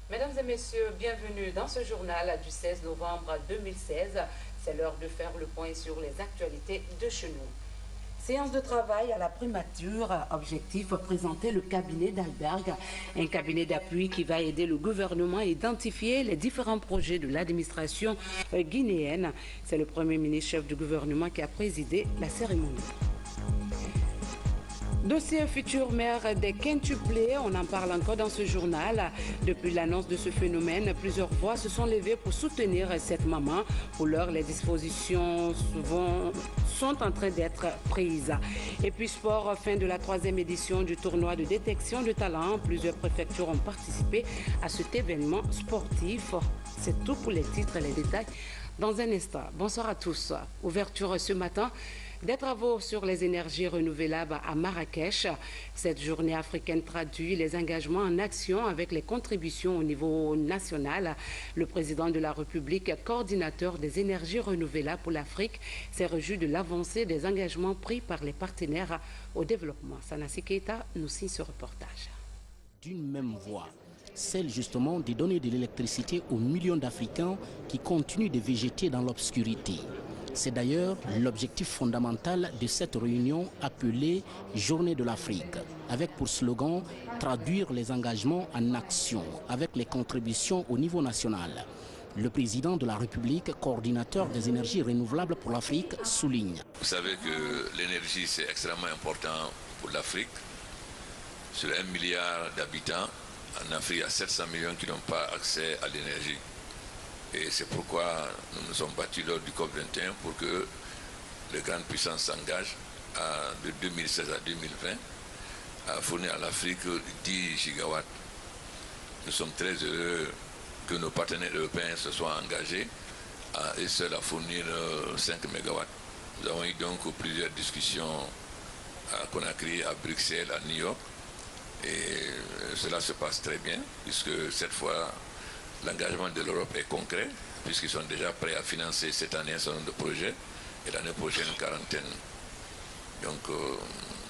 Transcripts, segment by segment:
Mesdames et messieurs, bienvenue dans ce journal du 16 novembre 2016. C'est l'heure de faire le point sur les actualités de chez nous. Séance de travail à la primature, objectif présenter le cabinet d'Alberg, un cabinet d'appui qui va aider le gouvernement à identifier les différents projets de l'administration guinéenne. C'est le Premier ministre chef du gouvernement qui a présidé la cérémonie. Dossier futur maire des quintuplés, on en parle encore dans ce journal. Depuis l'annonce de ce phénomène, plusieurs voix se sont levées pour soutenir cette maman. Pour l'heure, les dispositions sont en train d'être prises. Et puis sport, fin de la 3e édition du tournoi de détection de talent. Plusieurs préfectures ont participé à cet événement sportif. C'est tout pour les titres et les détails dans un instant. Bonsoir à tous. Ouverture ce matin des travaux sur les énergies renouvelables à Marrakech. Cette journée africaine traduit les engagements en action avec les contributions au niveau national. Le président de la République, coordinateur des énergies renouvelables pour l'Afrique, s'est réjoui de l'avancée des engagements pris par les partenaires au développement. Sanassi Keita nous signe ce reportage. D'une même voix, celle justement de donner de l'électricité aux millions d'Africains qui continuent de végéter dans l'obscurité. C'est d'ailleurs l'objectif fondamental de cette réunion appelée Journée de l'Afrique, avec pour slogan « Traduire les engagements en action » avec les contributions au niveau national. Le président de la République, coordinateur des énergies renouvelables pour l'Afrique, souligne. Vous savez que l'énergie, c'est extrêmement important pour l'Afrique. Sur 1 milliard d'habitants, en Afrique, il y a 700 millions qui n'ont pas accès à l'énergie. Et c'est pourquoi nous nous sommes battus lors du COP21 pour que les grandes puissances s'engagent de 2016 à 2020 à fournir à l'Afrique 10 gigawatts. Nous sommes très heureux que nos partenaires européens se soient engagés à eux seuls à fournir 5 mégawatts. Nous avons eu donc plusieurs discussions à Conakry, à Bruxelles, à New York. Et cela se passe très bien puisque cette fois, l'engagement de l'Europe est concret, puisqu'ils sont déjà prêts à financer cette année un certain nombre de projets et l'année prochaine une quarantaine. Donc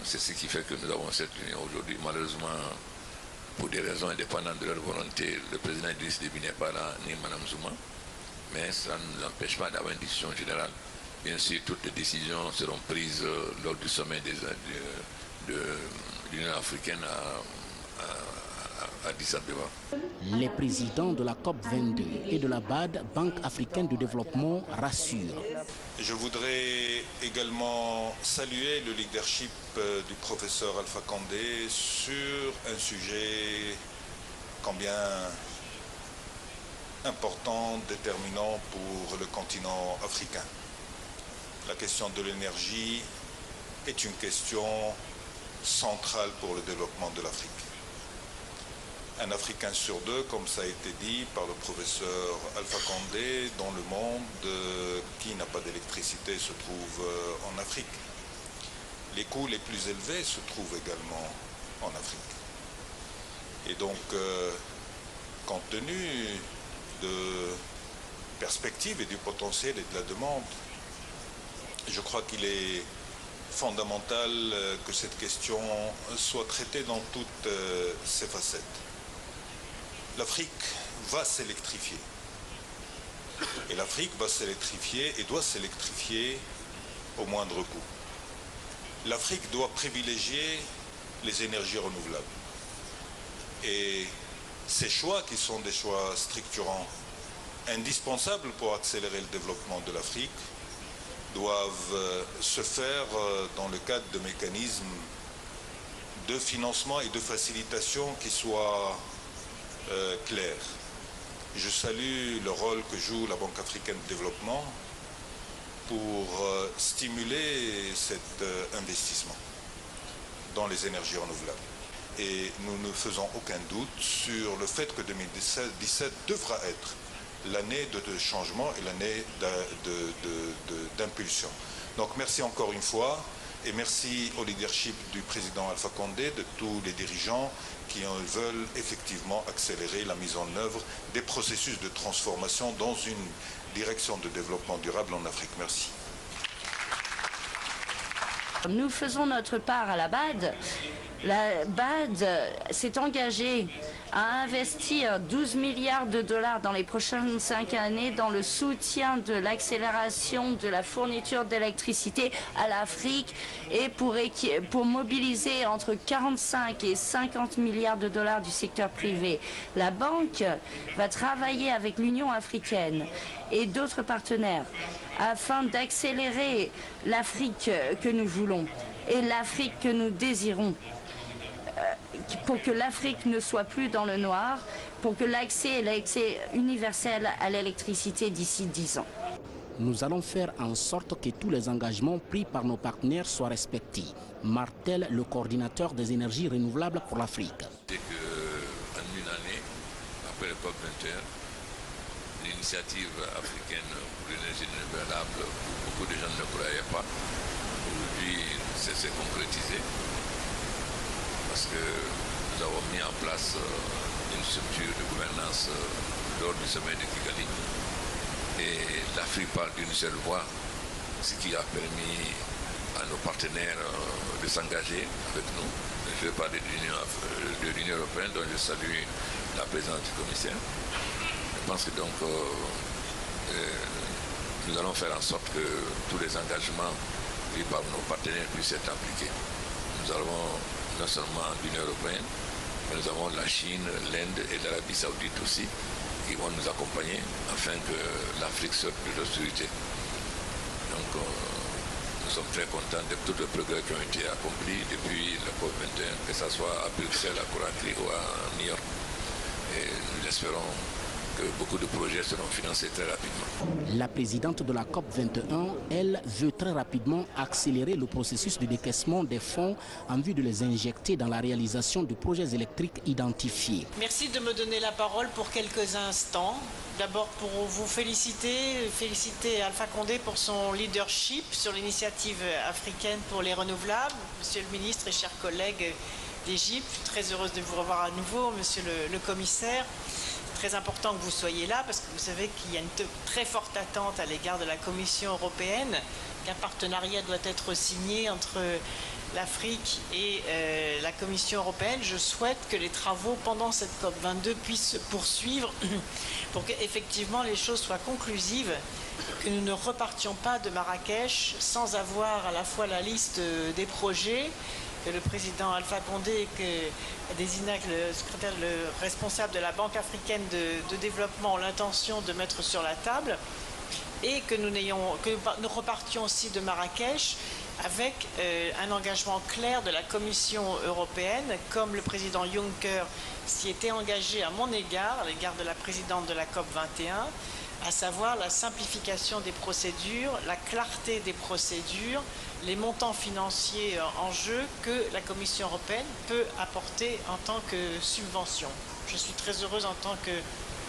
c'est ce qui fait que nous avons cette réunion aujourd'hui. Malheureusement, pour des raisons indépendantes de leur volonté, le président Idriss Déby n'est pas là, ni Mme Zouma, mais ça ne nous empêche pas d'avoir une décision générale. Bien sûr, toutes les décisions seront prises lors du sommet de l'Union africaine à Addis Abeba. Les présidents de la COP22 et de la BAD, Banque africaine de développement, rassurent. Je voudrais également saluer le leadership du professeur Alpha Condé sur un sujet combien important, déterminant pour le continent africain. La question de l'énergie est une question centrale pour le développement de l'Afrique. Un Africain sur deux, comme ça a été dit par le professeur Alpha Condé, dans le monde qui n'a pas d'électricité se trouve en Afrique. Les coûts les plus élevés se trouvent également en Afrique. Et donc, compte tenu de perspectives et du potentiel et de la demande, je crois qu'il est fondamental que cette question soit traitée dans toutes ses facettes. L'Afrique va s'électrifier. Et l'Afrique va s'électrifier et doit s'électrifier au moindre coût. L'Afrique doit privilégier les énergies renouvelables. Et ces choix qui sont des choix structurants, indispensables pour accélérer le développement de l'Afrique, doivent se faire dans le cadre de mécanismes de financement et de facilitation qui soient clairs. Je salue le rôle que joue la Banque africaine de développement pour stimuler cet investissement dans les énergies renouvelables. Et nous ne faisons aucun doute sur le fait que 2017 devra être l'année de changement et l'année d'impulsion. Donc merci encore une fois et merci au leadership du président Alpha Condé, de tous les dirigeants qui veulent effectivement accélérer la mise en œuvre des processus de transformation dans une direction de développement durable en Afrique. Merci. Nous faisons notre part à la BAD. La BAD s'est engagée à investir 12 milliards de dollars dans les prochaines 5 années dans le soutien de l'accélération de la fourniture d'électricité à l'Afrique et pour mobiliser entre 45 et 50 milliards de dollars du secteur privé. La banque va travailler avec l'Union africaine et d'autres partenaires afin d'accélérer l'Afrique que nous voulons et l'Afrique que nous désirons, pour que l'Afrique ne soit plus dans le noir, pour que l'accès universel à l'électricité d'ici 10 ans. Nous allons faire en sorte que tous les engagements pris par nos partenaires soient respectés, martèle le coordinateur des énergies renouvelables pour l'Afrique. C'est qu'en une année, après le COP 21, l'initiative africaine pour l'énergie renouvelable, beaucoup de gens ne croyaient pas. Aujourd'hui, c'est concrétisé parce que nous avons mis en place une structure de gouvernance lors du sommet de Kigali. Et l'Afrique parle d'une seule voix, ce qui a permis à nos partenaires de s'engager avec nous. Je vais parler de l'Union européenne, dont je salue la présence du commissaire. Je pense que donc nous allons faire en sorte que tous les engagements pris par nos partenaires puissent être appliqués. Nous avons non seulement l'Union européenne, mais nous avons la Chine, l'Inde et l'Arabie saoudite aussi, qui vont nous accompagner afin que l'Afrique sorte de l'austérité. Donc nous sommes très contents de tous les progrès qui ont été accomplis depuis le COP21, que ce soit à Bruxelles, à Conakry ou à New York. Et nous espérons que beaucoup de projets seront financés très rapidement. La présidente de la COP 21, elle, veut très rapidement accélérer le processus de décaissement des fonds en vue de les injecter dans la réalisation de projets électriques identifiés. Merci de me donner la parole pour quelques instants. D'abord pour vous féliciter Alpha Condé pour son leadership sur l'initiative africaine pour les renouvelables. Monsieur le ministre et chers collègues d'Égypte, je suis très heureuse de vous revoir à nouveau, monsieur le commissaire. Très important que vous soyez là parce que vous savez qu'il y a une très forte attente à l'égard de la Commission européenne, qu'un partenariat doit être signé entre l'Afrique et la Commission européenne. Je souhaite que les travaux pendant cette COP22 puissent se poursuivre pour qu'effectivement les choses soient conclusives et que nous ne repartions pas de Marrakech sans avoir à la fois la liste des projets que le président Alpha Condé désigna le responsable de la Banque africaine de développement ont l'intention de mettre sur la table, et que nous repartions aussi de Marrakech avec un engagement clair de la Commission européenne, comme le président Juncker s'y était engagé à mon égard, à l'égard de la présidente de la COP 21, à savoir la simplification des procédures, la clarté des procédures, les montants financiers en jeu que la Commission européenne peut apporter en tant que subvention. Je suis très heureuse en tant que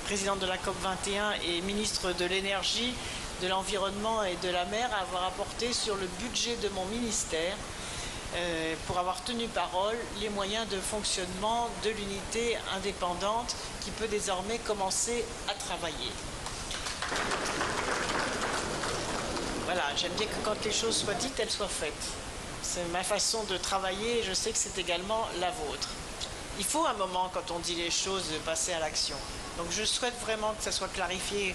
présidente de la COP 21 et ministre de l'énergie, de l'environnement et de la mer à avoir apporté sur le budget de mon ministère pour avoir tenu parole les moyens de fonctionnement de l'unité indépendante qui peut désormais commencer à travailler. Voilà, j'aime bien que quand les choses soient dites, elles soient faites. C'est ma façon de travailler et je sais que c'est également la vôtre. Il faut un moment, quand on dit les choses, passer à l'action. Donc je souhaite vraiment que ça soit clarifié.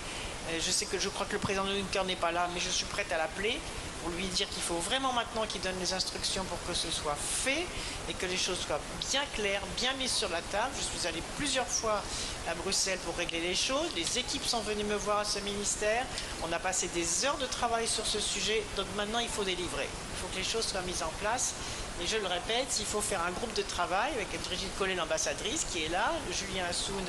Je crois que le président Juncker n'est pas là, mais je suis prête à l'appeler pour lui dire qu'il faut vraiment maintenant qu'il donne les instructions pour que ce soit fait et que les choses soient bien claires, bien mises sur la table. Je suis allée plusieurs fois à Bruxelles pour régler les choses. Les équipes sont venues me voir à ce ministère. On a passé des heures de travail sur ce sujet. Donc maintenant, il faut délivrer. Il faut que les choses soient mises en place. Et je le répète, il faut faire un groupe de travail avec Brigitte Collet, l'ambassadrice, qui est là, Julien Assoun,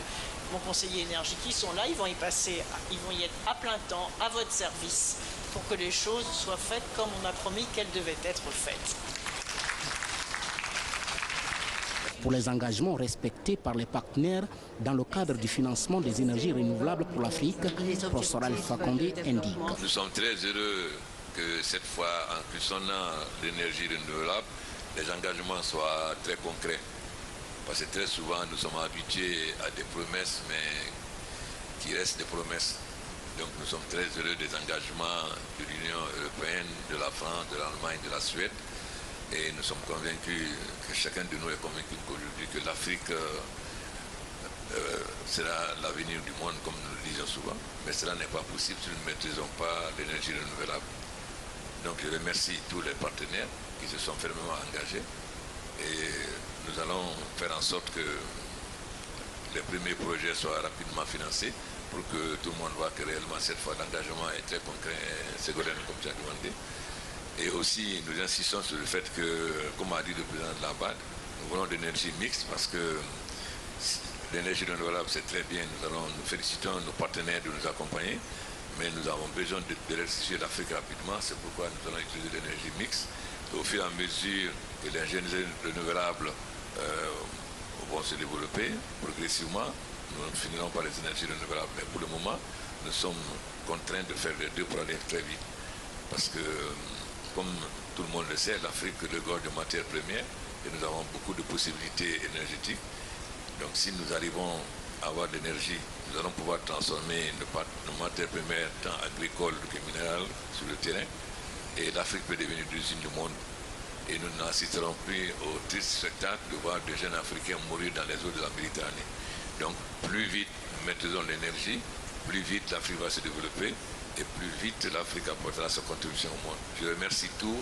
mon conseiller énergie, qui sont là. Ils vont y être à plein temps, à votre service, pour que les choses soient faites comme on a promis qu'elles devaient être faites. Pour les engagements respectés par les partenaires dans le cadre du financement des énergies renouvelables pour l'Afrique, professeur Alpha Condé indique. Nous sommes très heureux que cette fois, en frictionnant l'énergie renouvelable, les engagements soient très concrets. Parce que très souvent, nous sommes habitués à des promesses, mais qui restent des promesses. Donc nous sommes très heureux des engagements de l'Union européenne, de la France, de l'Allemagne, de la Suède, Et nous sommes convaincus, que chacun de nous est convaincu qu'aujourd'hui que l'Afrique sera l'avenir du monde, comme nous le disons souvent. Mais cela n'est pas possible si nous ne maîtrisons pas l'énergie renouvelable. Donc je remercie tous les partenaires qui se sont fermement engagés. Et nous allons faire en sorte que les premiers projets soient rapidement financés pour que tout le monde voit que réellement cette fois l'engagement est très concret et secondaire comme tu as demandé. Et aussi nous insistons sur le fait que, comme a dit le président de la BAD, nous voulons de l'énergie mixte parce que l'énergie renouvelable c'est très bien, nous félicitons nos partenaires de nous accompagner, mais nous avons besoin d'électrifier l'Afrique rapidement, c'est pourquoi nous allons utiliser l'énergie mixte. Au fur et à mesure que les énergies renouvelables vont se développer progressivement, nous finirons par les énergies renouvelables. Mais pour le moment, nous sommes contraints de faire les deux pour aller très vite. Parce que, comme tout le monde le sait, l'Afrique regorge de matières premières et nous avons beaucoup de possibilités énergétiques. Donc si nous arrivons à avoir de l'énergie, nous allons pouvoir transformer nos matières premières, tant agricoles que minérales, sur le terrain. Et l'Afrique peut devenir l'usine du monde. Et nous n'assisterons plus au triste spectacle de voir des jeunes Africains mourir dans les eaux de la Méditerranée. Donc plus vite nous maîtrisons l'énergie, plus vite l'Afrique va se développer et plus vite l'Afrique apportera sa contribution au monde. Je remercie tous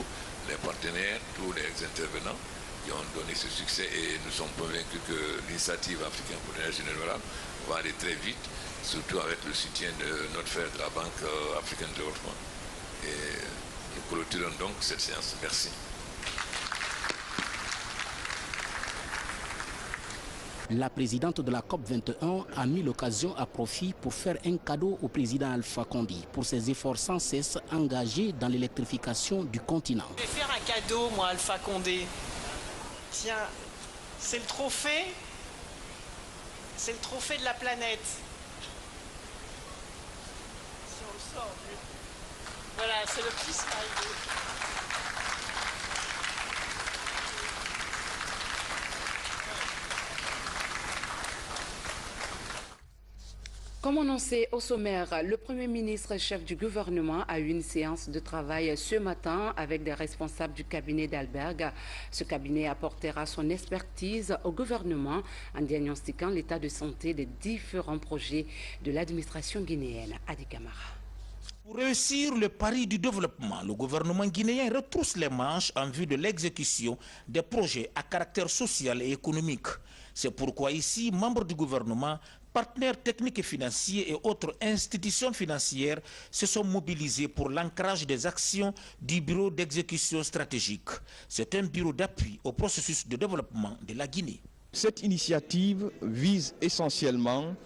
les partenaires, tous les intervenants qui ont donné ce succès et nous sommes convaincus que l'initiative africaine pour l'énergie renouvelable va aller très vite, surtout avec le soutien de notre frère de la Banque africaine de développement. Et nous clôturons donc cette séance. Merci. La présidente de la COP21 a mis l'occasion à profit pour faire un cadeau au président Alpha Condé pour ses efforts sans cesse engagés dans l'électrification du continent. Je vais faire un cadeau, moi, Alpha Condé. Tiens, c'est le trophée. C'est le trophée de la planète. Si on le sort, voilà, c'est le petit smiley. Comme annoncé au sommaire, le Premier ministre chef du gouvernement a eu une séance de travail ce matin avec des responsables du cabinet d'Alberg. Ce cabinet apportera son expertise au gouvernement en diagnostiquant l'état de santé des différents projets de l'administration guinéenne. Adi Camara. Pour réussir le pari du développement, le gouvernement guinéen retrousse les manches en vue de l'exécution des projets à caractère social et économique. C'est pourquoi ici, membres du gouvernement, partenaires techniques et financiers et autres institutions financières se sont mobilisés pour l'ancrage des actions du Bureau d'exécution stratégique. C'est un bureau d'appui au processus de développement de la Guinée. Cette initiative vise essentiellement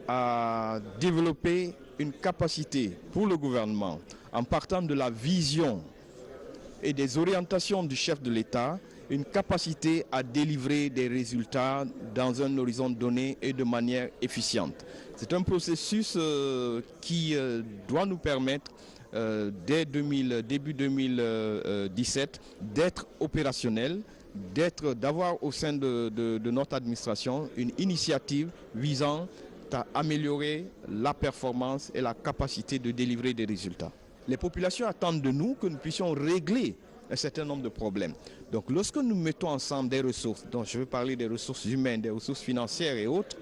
à développer une capacité pour le gouvernement, en partant de la vision et des orientations du chef de l'État, une capacité à délivrer des résultats dans un horizon donné et de manière efficiente. C'est un processus qui doit nous permettre, dès début 2017, d'être opérationnel, d'avoir au sein de notre administration une initiative visant à améliorer la performance et la capacité de délivrer des résultats. Les populations attendent de nous que nous puissions régler un certain nombre de problèmes. Donc lorsque nous mettons ensemble des ressources, dont je veux parler des ressources humaines, des ressources financières et autres,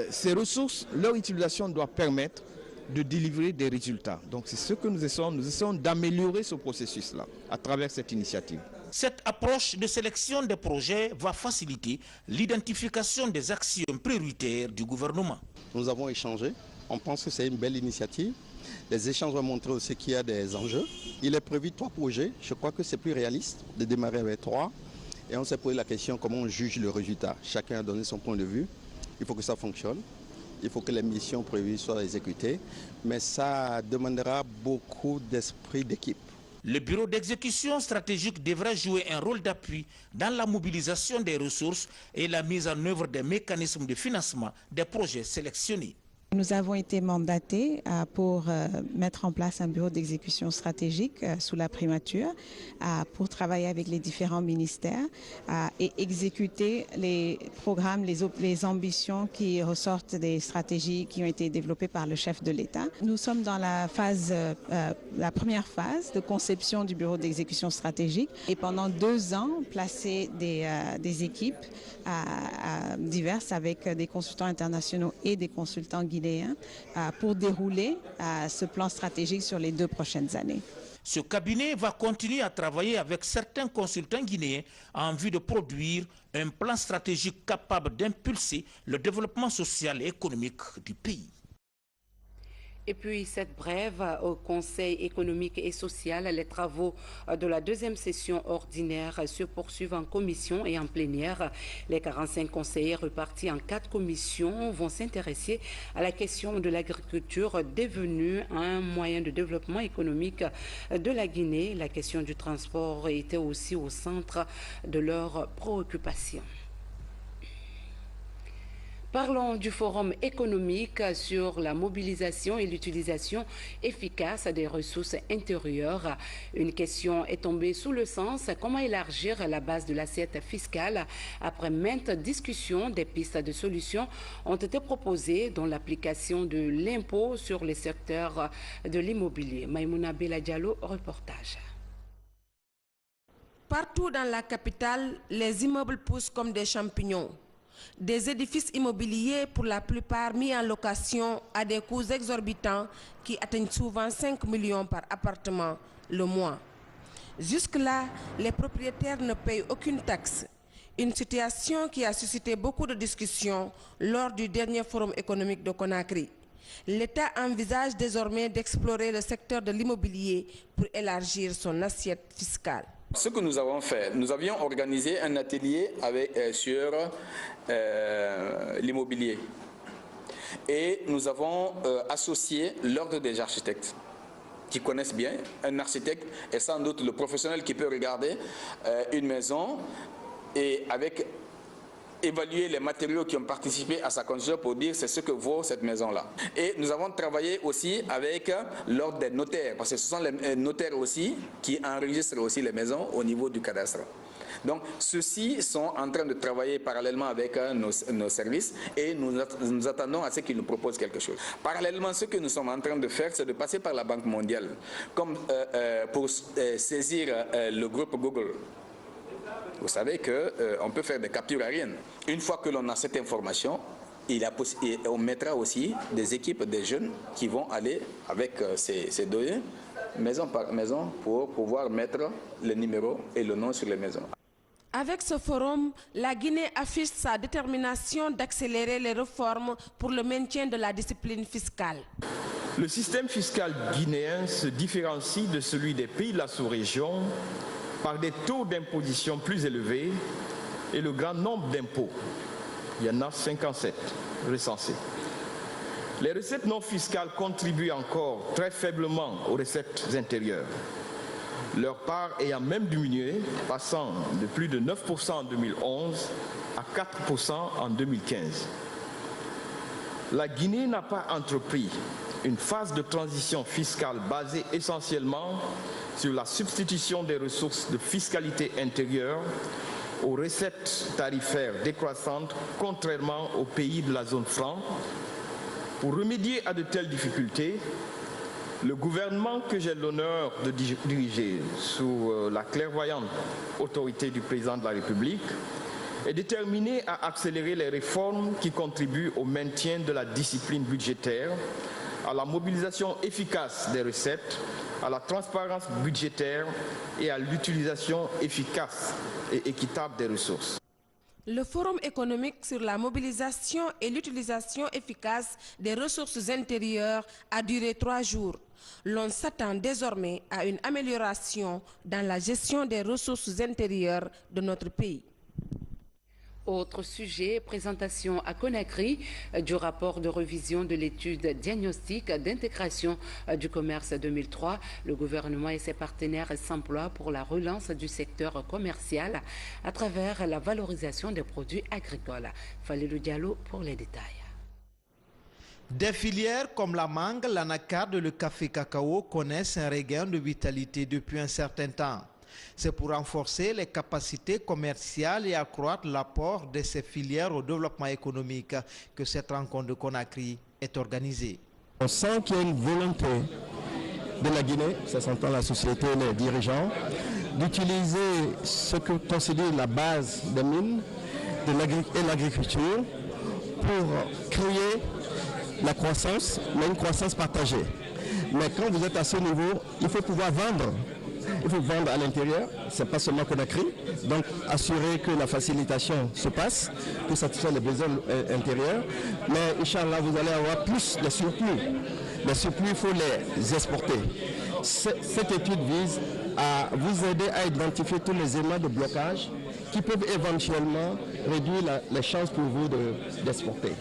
ces ressources, leur utilisation doit permettre de délivrer des résultats. Donc c'est ce que nous essayons d'améliorer ce processus-là à travers cette initiative. Cette approche de sélection des projets va faciliter l'identification des actions prioritaires du gouvernement. Nous avons échangé, on pense que c'est une belle initiative. Les échanges vont montrer aussi qu'il y a des enjeux. Il est prévu 3 projets. Je crois que c'est plus réaliste de démarrer avec 3. Et on s'est posé la question comment on juge le résultat. Chacun a donné son point de vue. Il faut que ça fonctionne. Il faut que les missions prévues soient exécutées. Mais ça demandera beaucoup d'esprit d'équipe. Le bureau d'exécution stratégique devra jouer un rôle d'appui dans la mobilisation des ressources et la mise en œuvre des mécanismes de financement des projets sélectionnés. Nous avons été mandatés pour mettre en place un bureau d'exécution stratégique sous la primature pour travailler avec les différents ministères et exécuter les programmes, les ambitions qui ressortent des stratégies qui ont été développées par le chef de l'État. Nous sommes dans la première phase de conception du bureau d'exécution stratégique et pendant 2 ans, placer des équipes diverses avec des consultants internationaux et des consultants guinéens pour dérouler ce plan stratégique sur les 2 prochaines années. Ce cabinet va continuer à travailler avec certains consultants guinéens en vue de produire un plan stratégique capable d'impulser le développement social et économique du pays. Et puis cette brève au Conseil économique et social, les travaux de la 2e session ordinaire se poursuivent en commission et en plénière. Les 45 conseillers repartis en 4 commissions vont s'intéresser à la question de l'agriculture devenue un moyen de développement économique de la Guinée. La question du transport était aussi au centre de leurs préoccupations. Parlons du forum économique sur la mobilisation et l'utilisation efficace des ressources intérieures. Une question est tombée sous le sens: comment élargir la base de l'assiette fiscale? Après maintes discussions, des pistes de solutions ont été proposées, dont l'application de l'impôt sur les secteurs de l'immobilier. Maïmouna Bella Diallo, reportage. Partout dans la capitale, les immeubles poussent comme des champignons. Des édifices immobiliers pour la plupart mis en location à des coûts exorbitants qui atteignent souvent 5 millions par appartement le mois. Jusque-là, les propriétaires ne payent aucune taxe. Une situation qui a suscité beaucoup de discussions lors du dernier forum économique de Conakry. L'État envisage désormais d'explorer le secteur de l'immobilier pour élargir son assiette fiscale. Ce que nous avons fait, nous avions organisé un atelier sur l'immobilier et nous avons associé l'ordre des architectes qui connaissent bien. Un architecte est sans doute le professionnel qui peut regarder une maison et évaluer les matériaux qui ont participé à sa construction pour dire c'est ce que vaut cette maison-là. Et nous avons travaillé aussi avec l'ordre des notaires, parce que ce sont les notaires aussi qui enregistrent aussi les maisons au niveau du cadastre. Donc ceux-ci sont en train de travailler parallèlement avec nos services et nous attendons à ce qu'ils nous proposent quelque chose. Parallèlement, ce que nous sommes en train de faire, c'est de passer par la Banque mondiale comme pour saisir le groupe Google. Vous savez qu'on peut faire des captures aériennes. Une fois que l'on a cette information, on mettra aussi des équipes de jeunes qui vont aller avec ces données, maison par maison, pour pouvoir mettre le numéro et le nom sur les maisons. Avec ce forum, la Guinée affiche sa détermination d'accélérer les réformes pour le maintien de la discipline fiscale. Le système fiscal guinéen se différencie de celui des pays de la sous-région par des taux d'imposition plus élevés et le grand nombre d'impôts. Il y en a 57 recensés. Les recettes non fiscales contribuent encore très faiblement aux recettes intérieures. Leur part ayant même diminué, passant de plus de 9% en 2011 à 4% en 2015. La Guinée n'a pas entrepris une phase de transition fiscale basée essentiellement sur la substitution des ressources de fiscalité intérieure aux recettes tarifaires décroissantes, contrairement aux pays de la zone franc. Pour remédier à de telles difficultés, le gouvernement que j'ai l'honneur de diriger sous la clairvoyante autorité du président de la République est déterminé à accélérer les réformes qui contribuent au maintien de la discipline budgétaire, à la mobilisation efficace des recettes, à la transparence budgétaire et à l'utilisation efficace et équitable des ressources. Le forum économique sur la mobilisation et l'utilisation efficace des ressources intérieures a duré 3 jours. L'on s'attend désormais à une amélioration dans la gestion des ressources intérieures de notre pays. Autre sujet, présentation à Conakry du rapport de révision de l'étude diagnostique d'intégration du commerce 2003. Le gouvernement et ses partenaires s'emploient pour la relance du secteur commercial à travers la valorisation des produits agricoles. Falilou Diallo pour les détails. Des filières comme la mangue, l'anacarde et le café cacao connaissent un regain de vitalité depuis un certain temps. C'est pour renforcer les capacités commerciales et accroître l'apport de ces filières au développement économique que cette rencontre de Conakry est organisée. On sent qu'il y a une volonté de la Guinée, ça s'entend la société et les dirigeants, d'utiliser ce que considère la base des mines et l'agriculture pour créer la croissance, mais une croissance partagée. Mais quand vous êtes à ce niveau, il faut pouvoir vendre. Il faut vendre à l'intérieur, ce n'est pas seulement Conakry. Donc assurer que la facilitation se passe pour satisfaire les besoins intérieurs. Mais Inch'Allah, vous allez avoir plus de surplus. Les surplus, il faut les exporter. Cette étude vise à vous aider à identifier tous les éléments de blocage qui peuvent éventuellement réduire les chances pour vous d'exporter.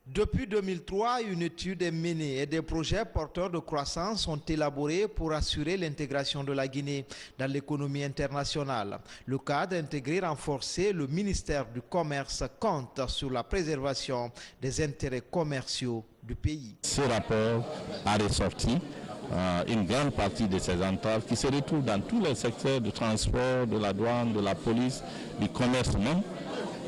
Depuis 2003, une étude est menée et des projets porteurs de croissance sont élaborés pour assurer l'intégration de la Guinée dans l'économie internationale. Le cadre intégré renforcé, le ministère du Commerce compte sur la préservation des intérêts commerciaux du pays. Ce rapport a ressorti une grande partie de ces entraves qui se retrouvent dans tous les secteurs du transport, de la douane, de la police, du commerce même,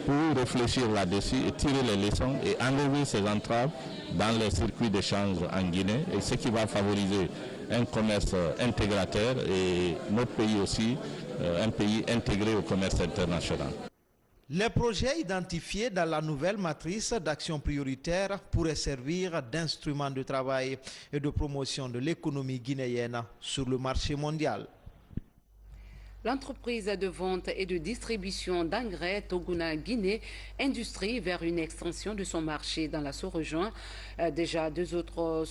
pour réfléchir là-dessus et tirer les leçons et enlever ces entraves dans les circuits d'échange en Guinée, et ce qui va favoriser un commerce intégrateur et notre pays aussi, un pays intégré au commerce international. Les projets identifiés dans la nouvelle matrice d'action prioritaire pourraient servir d'instrument de travail et de promotion de l'économie guinéenne sur le marché mondial. L'entreprise de vente et de distribution d'engrais Toguna Guinée Industrie vers une extension de son marché dans la sous-région. Déjà, deux autres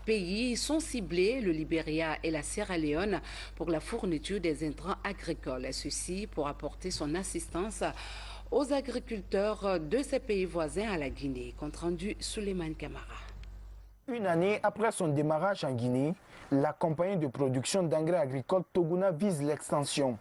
pays sont ciblés, le Libéria et la Sierra Leone, pour la fourniture des intrants agricoles. Et ceci pour apporter son assistance aux agriculteurs de ces pays voisins à la Guinée. Compte rendu Souleymane Camara. Une année après son démarrage en Guinée, la compagnie de production d'engrais agricoles Toguna vise l'extension.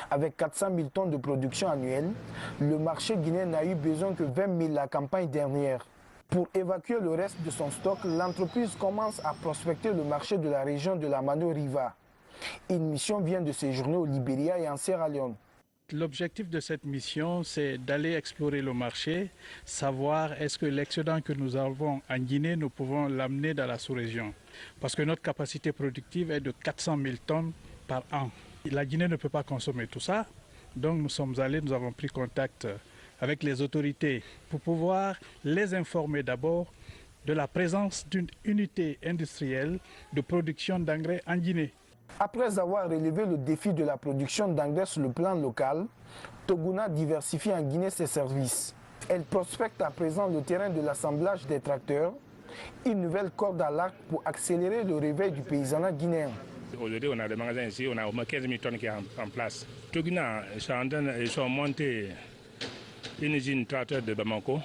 Avec 400 000 tonnes de production annuelle, le marché guinéen n'a eu besoin que 20 000 la campagne dernière. Pour évacuer le reste de son stock, l'entreprise commence à prospecter le marché de la région de la Mano Riva. Une mission vient de séjourner au Libéria et en Sierra Leone. L'objectif de cette mission, c'est d'aller explorer le marché, savoir est-ce que l'excédent que nous avons en Guinée, nous pouvons l'amener dans la sous-région. Parce que notre capacité productive est de 400 000 tonnes par an. La Guinée ne peut pas consommer tout ça, donc nous avons pris contact avec les autorités pour pouvoir les informer d'abord de la présence d'une unité industrielle de production d'engrais en Guinée. Après avoir relevé le défi de la production d'engrais sur le plan local, Toguna diversifie en Guinée ses services. Elle prospecte à présent le terrain de l'assemblage des tracteurs, une nouvelle corde à l'arc pour accélérer le réveil du paysanat guinéen. Aujourd'hui, on a des magasins ici, on a au moins 15 000 tonnes qui sont en place. Toguna, ils sont montés une usine tracteur de Bamako.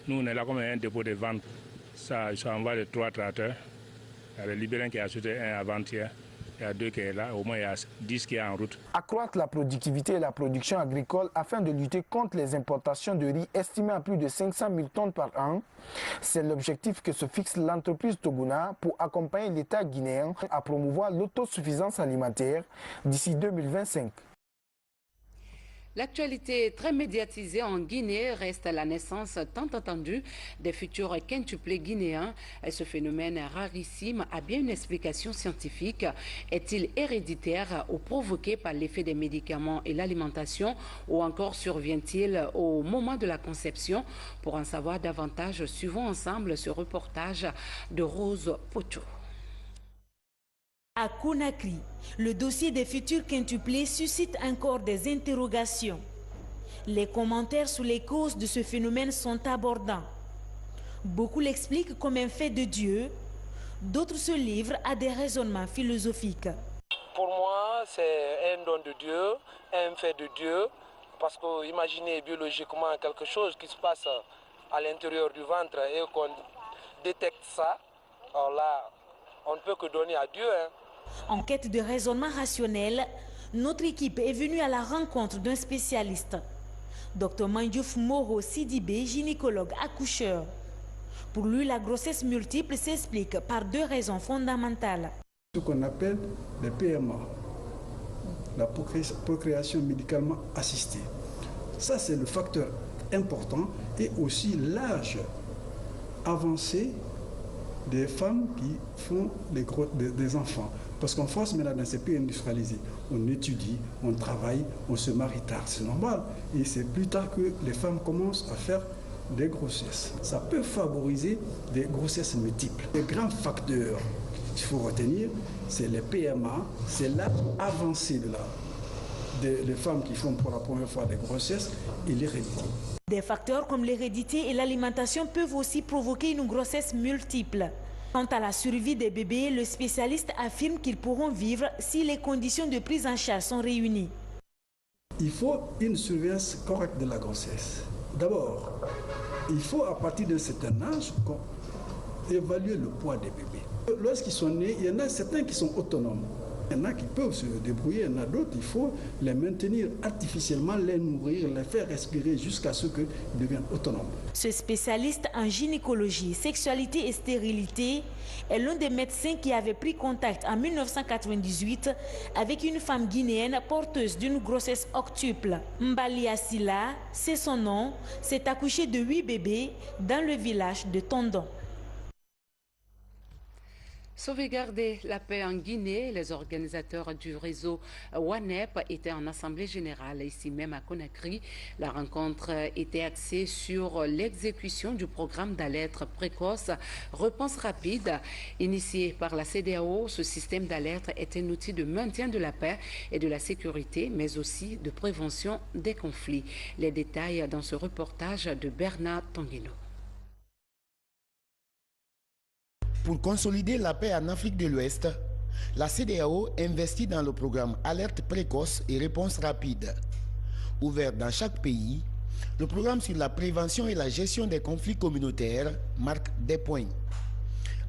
Nous, on est là comme un dépôt de vente. Ça, ils sont envoyés 3 tracteurs. Il y a le Libérien qui a acheté un avant-hier. Il y a 2 qui est là, au moins il y a 10 qui est en route. Accroître la productivité et la production agricole afin de lutter contre les importations de riz estimées à plus de 500 000 tonnes par an, c'est l'objectif que se fixe l'entreprise Toguna pour accompagner l'État guinéen à promouvoir l'autosuffisance alimentaire d'ici 2025. L'actualité très médiatisée en Guinée reste la naissance tant attendue des futurs quintuplés guinéens. Ce phénomène rarissime a bien une explication scientifique. Est-il héréditaire ou provoqué par l'effet des médicaments et l'alimentation, ou encore survient-il au moment de la conception? Pour en savoir davantage, suivons ensemble ce reportage de Rose Poteau. À Conakry, le dossier des futurs quintuplés suscite encore des interrogations. Les commentaires sur les causes de ce phénomène sont abordants. Beaucoup l'expliquent comme un fait de Dieu, d'autres se livrent à des raisonnements philosophiques. Pour moi, c'est un don de Dieu, un fait de Dieu, parce que imaginez biologiquement quelque chose qui se passe à l'intérieur du ventre et qu'on détecte ça, alors là, on ne peut que donner à Dieu. En quête de raisonnement rationnel, notre équipe est venue à la rencontre d'un spécialiste. Dr Mandiouf Moro Sidibé, gynécologue accoucheur. Pour lui, la grossesse multiple s'explique par 2 raisons fondamentales. Ce qu'on appelle les PMA, la procréation médicalement assistée. Ça, c'est le facteur important, et aussi l'âge avancé des femmes qui font des enfants. Parce qu'en France, maintenant, dans ces pays industrialisés, on étudie, on travaille, on se marie tard, c'est normal. Et c'est plus tard que les femmes commencent à faire des grossesses. Ça peut favoriser des grossesses multiples. Les grands facteurs qu'il faut retenir, c'est les PMA, c'est l'âge avancé des femmes qui font pour la première fois des grossesses et l'hérédité. Des facteurs comme l'hérédité et l'alimentation peuvent aussi provoquer une grossesse multiple. Quant à la survie des bébés, le spécialiste affirme qu'ils pourront vivre si les conditions de prise en charge sont réunies. Il faut une surveillance correcte de la grossesse. D'abord, il faut à partir d'un certain âge évaluer le poids des bébés. Lorsqu'ils sont nés, il y en a certains qui sont autonomes. Il y en a qui peuvent se débrouiller, il y en a d'autres, il faut les maintenir artificiellement, les nourrir, les faire respirer jusqu'à ce qu'ils deviennent autonomes. Ce spécialiste en gynécologie, sexualité et stérilité est l'un des médecins qui avait pris contact en 1998 avec une femme guinéenne porteuse d'une grossesse octuple. Mbali Asila, c'est son nom, s'est accouchée de 8 bébés dans le village de Tondon. Sauvegarder la paix en Guinée, les organisateurs du réseau WANEP étaient en assemblée générale ici même à Conakry. La rencontre était axée sur l'exécution du programme d'alerte précoce Réponse rapide. Initié par la CEDEAO, ce système d'alerte est un outil de maintien de la paix et de la sécurité, mais aussi de prévention des conflits. Les détails dans ce reportage de Bernard Tanguino. Pour consolider la paix en Afrique de l'Ouest, la CEDEAO investit dans le programme Alerte précoce et réponse rapide. Ouvert dans chaque pays, le programme sur la prévention et la gestion des conflits communautaires marque des points.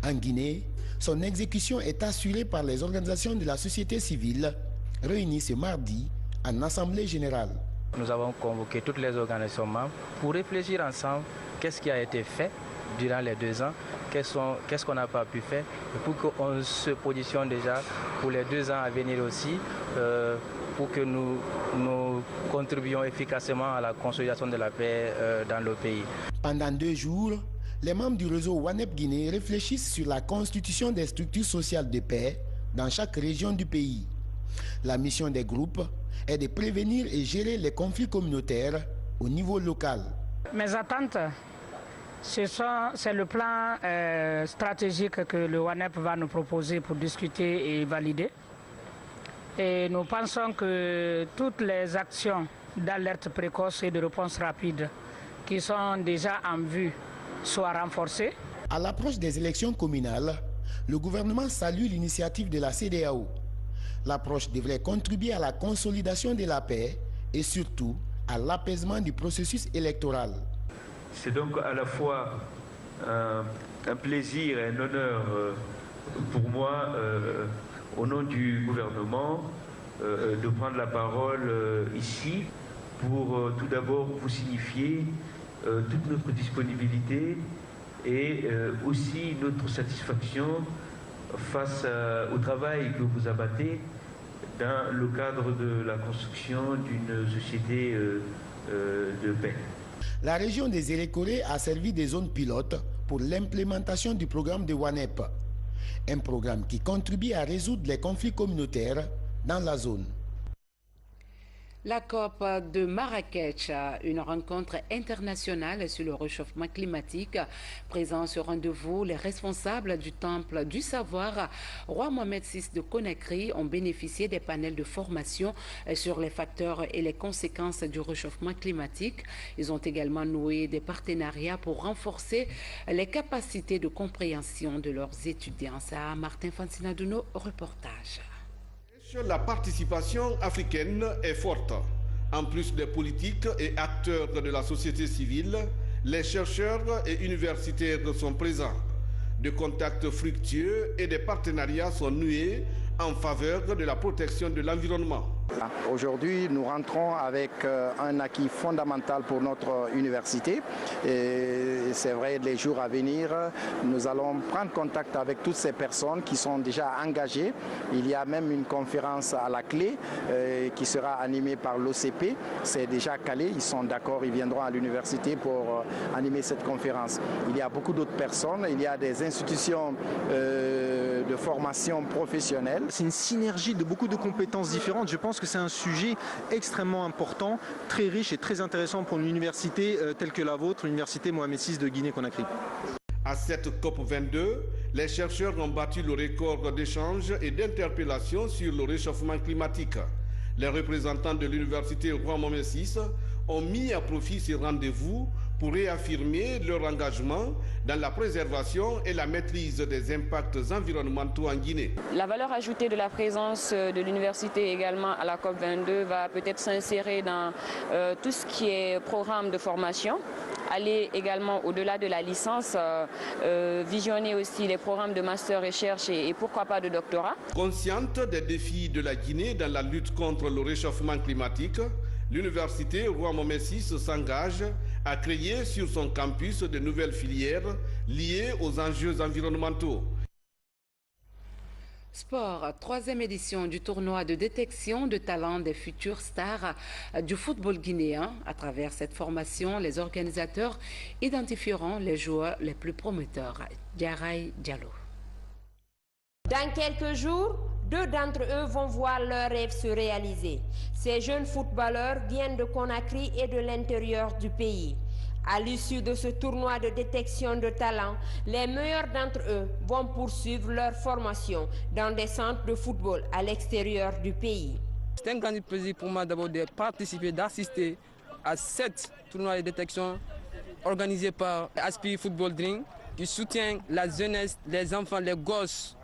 En Guinée, son exécution est assurée par les organisations de la société civile réunies ce mardi en Assemblée générale. Nous avons convoqué toutes les organisations membres pour réfléchir ensemble qu'est-ce qui a été fait durant les 2 ans, qu'est-ce qu'on n'a pas pu faire, pour qu'on se positionne déjà pour les 2 ans à venir aussi, pour que nous contribuions efficacement à la consolidation de la paix dans le pays. Pendant 2 jours, les membres du réseau WANEP Guinée réfléchissent sur la constitution des structures sociales de paix dans chaque région du pays. La mission des groupes est de prévenir et gérer les conflits communautaires au niveau local. Mes attentes, c'est le plan stratégique que le WANEP va nous proposer pour discuter et valider. Et nous pensons que toutes les actions d'alerte précoce et de réponse rapide qui sont déjà en vue soient renforcées. À l'approche des élections communales, le gouvernement salue l'initiative de la CEDEAO. L'approche devrait contribuer à la consolidation de la paix et surtout à l'apaisement du processus électoral. C'est donc à la fois un plaisir et un honneur pour moi, au nom du gouvernement, de prendre la parole ici pour tout d'abord vous signifier toute notre disponibilité et aussi notre satisfaction face au travail que vous abattez dans le cadre de la construction d'une société de paix. La région des Élécorés a servi des zones pilotes pour l'implémentation du programme de WANEP, un programme qui contribue à résoudre les conflits communautaires dans la zone. La COP de Marrakech, une rencontre internationale sur le réchauffement climatique. Présents à ce rendez-vous, les responsables du Temple du Savoir, Roi Mohamed VI de Conakry, ont bénéficié des panels de formation sur les facteurs et les conséquences du réchauffement climatique. Ils ont également noué des partenariats pour renforcer les capacités de compréhension de leurs étudiants. Ça, Martin Fancinadouno, reportage. La participation africaine est forte. En plus des politiques et acteurs de la société civile, les chercheurs et universitaires sont présents. Des contacts fructueux et des partenariats sont noués en faveur de la protection de l'environnement. Aujourd'hui, nous rentrons avec un acquis fondamental pour notre université. Et c'est vrai, les jours à venir, nous allons prendre contact avec toutes ces personnes qui sont déjà engagées. Il y a même une conférence à la clé qui sera animée par l'OCP. C'est déjà calé, ils sont d'accord, ils viendront à l'université pour animer cette conférence. Il y a beaucoup d'autres personnes, il y a des institutions de formation professionnelle. C'est une synergie de beaucoup de compétences différentes. Je pense que c'est un sujet extrêmement important, très riche et très intéressant pour une université telle que la vôtre, l'université Mohamed VI de Guinée-Conakry. À cette COP22, les chercheurs ont battu le record d'échanges et d'interpellations sur le réchauffement climatique. Les représentants de l'université Roi Mohamed VI ont mis à profit ces rendez-vous pour réaffirmer leur engagement dans la préservation et la maîtrise des impacts environnementaux en Guinée. La valeur ajoutée de la présence de l'université également à la COP22 va peut-être s'insérer dans tout ce qui est programme de formation, aller également au-delà de la licence, visionner aussi les programmes de master recherche et pourquoi pas de doctorat. Consciente des défis de la Guinée dans la lutte contre le réchauffement climatique, l'université Roi Mohamed VI s'engage à créer sur son campus de nouvelles filières liées aux enjeux environnementaux. Sport, troisième édition du tournoi de détection de talents des futures stars du football guinéen. À travers cette formation, les organisateurs identifieront les joueurs les plus prometteurs. Diaray Diallo. Dans quelques jours, 2 d'entre eux vont voir leurs rêves se réaliser. Ces jeunes footballeurs viennent de Conakry et de l'intérieur du pays. À l'issue de ce tournoi de détection de talents, les meilleurs d'entre eux vont poursuivre leur formation dans des centres de football à l'extérieur du pays. C'est un grand plaisir pour moi d'abord de participer, d'assister à 7 tournois de détection organisés par Aspire Football Dream qui soutient la jeunesse, les enfants, les gosses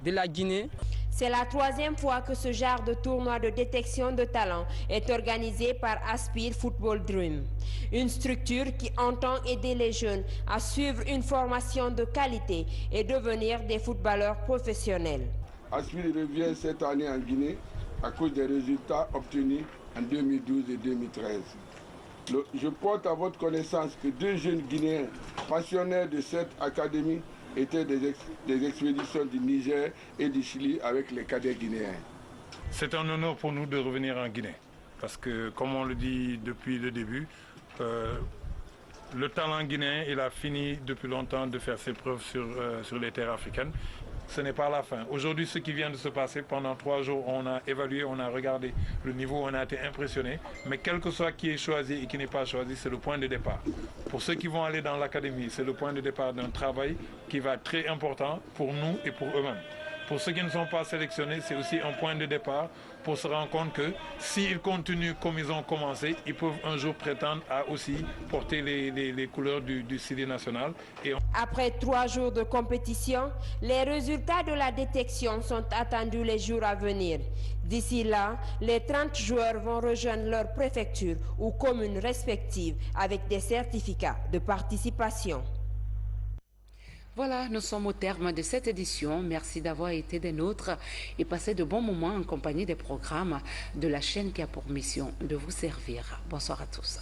de la Guinée. C'est la 3e fois que ce genre de tournoi de détection de talent est organisé par Aspire Football Dream, une structure qui entend aider les jeunes à suivre une formation de qualité et devenir des footballeurs professionnels. Aspire revient cette année en Guinée à cause des résultats obtenus en 2012 et 2013. Je porte à votre connaissance que 2 jeunes Guinéens pensionnaires de cette académie étaient des expéditions du Niger et du Chili avec les cadets guinéens. C'est un honneur pour nous de revenir en Guinée parce que, comme on le dit depuis le début, le talent guinéen, il a fini depuis longtemps de faire ses preuves sur les terres africaines. Ce n'est pas la fin. Aujourd'hui, ce qui vient de se passer, pendant 3 jours, on a évalué, on a regardé le niveau, on a été impressionné. Mais quel que soit qui est choisi et qui n'est pas choisi, c'est le point de départ. Pour ceux qui vont aller dans l'académie, c'est le point de départ d'un travail qui va être très important pour nous et pour eux-mêmes. Pour ceux qui ne sont pas sélectionnés, c'est aussi un point de départ pour se rendre compte que s'ils continuent comme ils ont commencé, ils peuvent un jour prétendre à aussi porter les couleurs du Syrie national. Après 3 jours de compétition, les résultats de la détection sont attendus les jours à venir. D'ici là, les 30 joueurs vont rejoindre leur préfecture ou commune respective avec des certificats de participation. Voilà, nous sommes au terme de cette édition. Merci d'avoir été des nôtres et passé de bons moments en compagnie des programmes de la chaîne qui a pour mission de vous servir. Bonsoir à tous.